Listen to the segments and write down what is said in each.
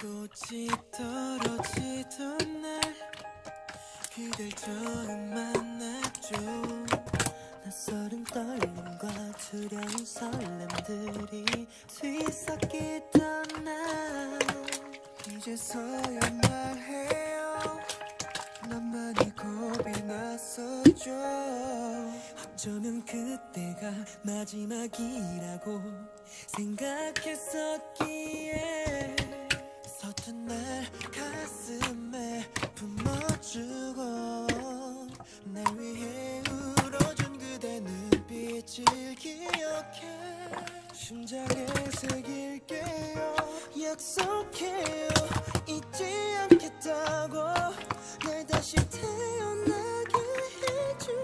꽃이 떨어지던 날 그댈 처음 만났죠. 낯설은 떨림과 두려운 설렘들이 뒤섞이던 날 이제서야 말해요. 난 많이 겁이 났었죠. 어쩌면 그때가 마지막이라고 생각했었기에 서툰 날 가슴에 품어주고 날 위해 울어준 그대 눈빛을 기억해 심장에 새길게요. 약속해요. 잊지 않겠다고 날 다시 태어나게 해준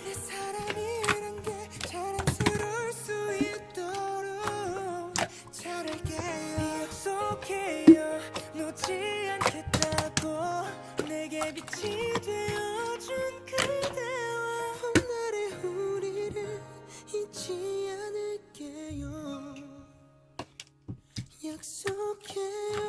내 사랑이란 게 자랑스러울 수 있도록 잘할게요. 약속해요. 놓지 않겠다고 내게 빛이 되어준 그대와 봄날의 우리를 잊지 않을게요. 약속해요.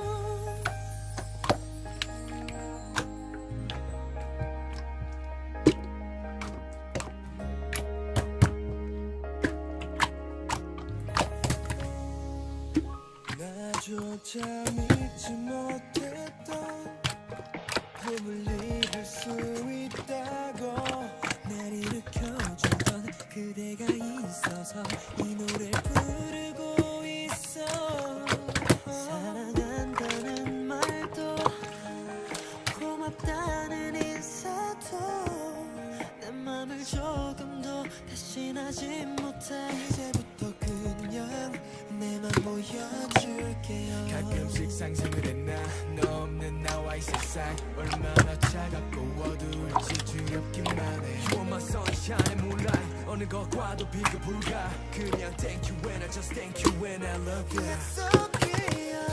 나조차 믿지 못했던 꿈을 이룰 수 있다고 날 일으켜주던 그대가 있어서 이 노래를 부르고 있어. 사랑한다는 말도 고맙다는 인사도 내 맘을 조금 더 대신하지 못해. 이제부터 그냥 내맘 보여줄게요. 가끔씩 상상을 했나 너 없는 나와의 세상 얼마나 차갑고 어두울지 두렵기만 해. You are my sunshine moonlight 어느 것과도 비교 불가. 그냥 thank you and I just thank you and I love you. 약속해요.